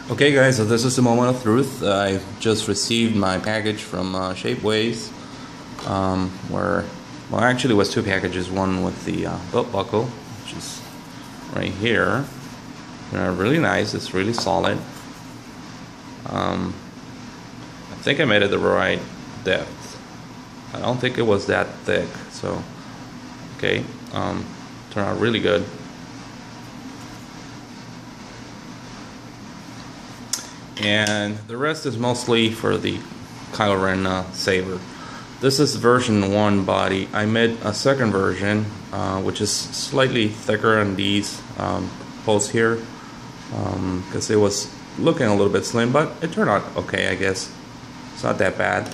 Okay guys, so this is the moment of truth. I just received my package from Shapeways, well actually it was two packages, one with the belt buckle, which is right here. Really nice, it's really solid. I think I made it the right depth. I don't think it was that thick, so okay, turned out really good. And the rest is mostly for the Kylo Ren saber. This is version 1 body. I made a second version which is slightly thicker on these posts here because it was looking a little bit slim, but it turned out okay, I guess. It's not that bad.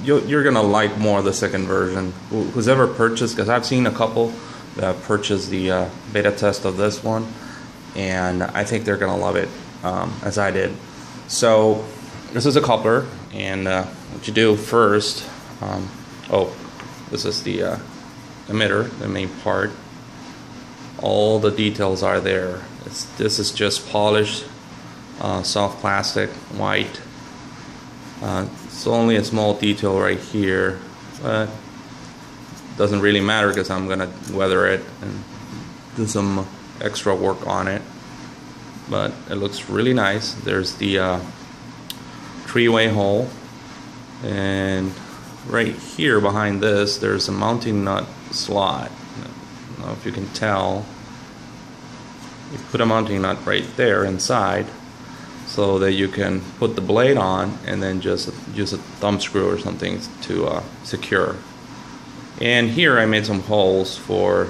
You're gonna like more the second version. Who's ever purchased, because I've seen a couple that purchased the beta test of this one, and I think they're gonna love it as I did. So this is a coupler, and what you do first, this is the emitter, the main part. All the details are there. This is just polished soft plastic, white. It's only a small detail right here, but doesn't really matter because I'm gonna weather it and do some extra work on it. But it looks really nice. There's the three-way hole, and right here behind this there's a mounting nut slot. I don't know if you can tell. You put a mounting nut right there inside so that you can put the blade on and then just use a thumb screw or something to secure. And here I made some holes for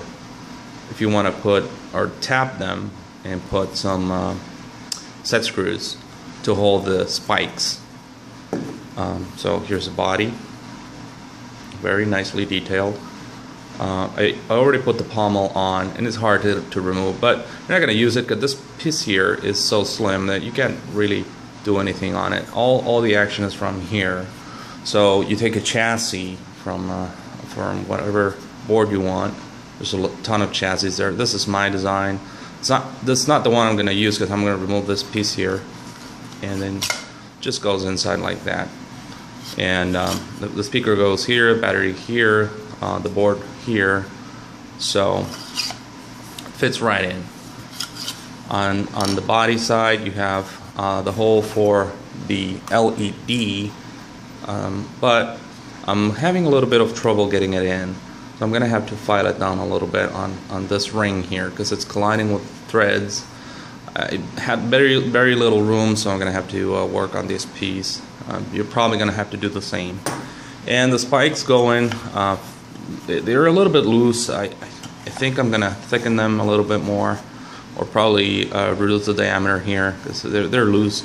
if you want to put or tap them and put some set screws to hold the spikes. So here's the body, very nicely detailed. I already put the pommel on, and it's hard to remove, but you're not going to use it because this piece here is so slim that you can't really do anything on it. All the action is from here. So you take a chassis from whatever board you want. There's a ton of chassis there. This is my design. This is not the one I'm going to use because I'm going to remove this piece here, and then just goes inside like that. And the speaker goes here, battery here, the board here, so it fits right in. On the body side, you have the hole for the LED, but I'm having a little bit of trouble getting it in. So I'm going to have to file it down a little bit on this ring here because it's colliding with threads. I had very little room, so I'm going to have to work on this piece. You're probably going to have to do the same. And the spikes go in, they're a little bit loose. I think I'm going to thicken them a little bit more, or probably reduce the diameter here because they're loose.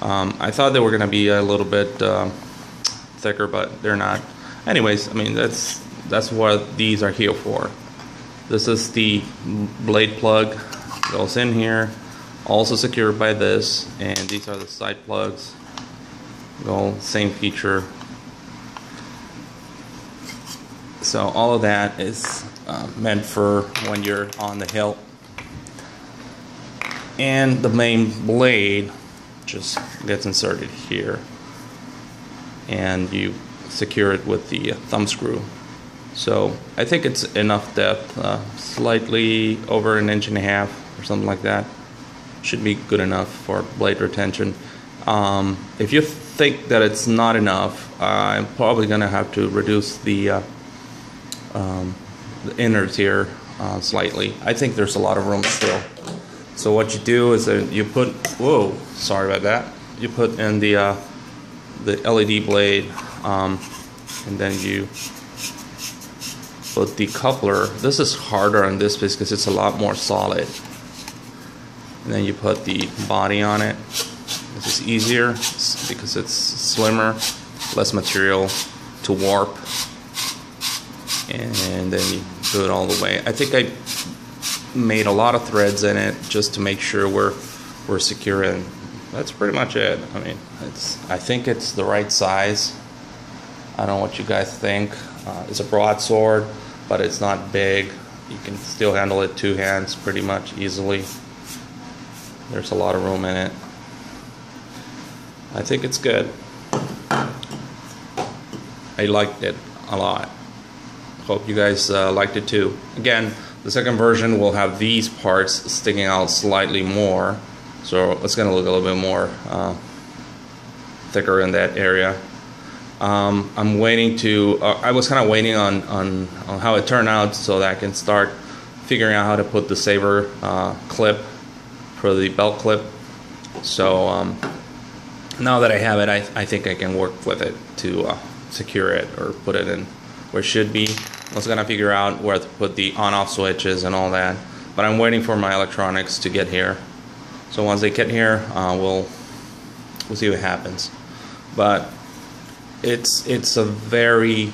I thought they were going to be a little bit thicker, but they're not. Anyways, I mean that's what these are here for. This is the blade plug, goes in here, also secured by this, and these are the side plugs. Go same feature. So all of that is meant for when you're on the hill. And the main blade just gets inserted here, and you secure it with the thumb screw. So I think it's enough depth, slightly over 1.5 inches or something like that. Should be good enough for blade retention. If you think that it's not enough, I'm probably gonna have to reduce the innards here slightly. I think there's a lot of room still. So what you do is that you put, whoa, sorry about that. You put in the LED blade, and then you put the coupler. This is harder on this piece because it's a lot more solid. And then you put the body on it. This is easier because it's slimmer, less material to warp. And then you do it all the way. I think I made a lot of threads in it just to make sure we're secure, and that's pretty much it. I mean, I think it's the right size. I don't know what you guys think. It's a broadsword, but it's not big. You can still handle it 2 hands pretty much easily. There's a lot of room in it. I think it's good. I liked it a lot. Hope you guys liked it too. Again, the second version will have these parts sticking out slightly more, so it's going to look a little bit more thicker in that area. I'm waiting to. I was kind of waiting on how it turned out so that I can start figuring out how to put the saber clip for the belt clip. So now that I have it, I think I can work with it to secure it or put it in where it should be. I was gonna figure out where to put the on-off switches and all that, but I'm waiting for my electronics to get here. So once they get here, we'll see what happens. But it's a very,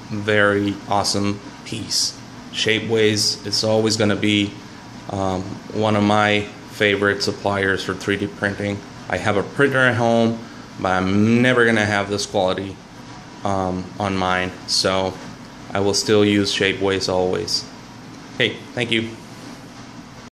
very awesome piece. Shapeways, it's always gonna be one of my favorite suppliers for 3D printing. I have a printer at home, but I'm never gonna have this quality on mine, so I will still use Shapeways always. Hey, thank you.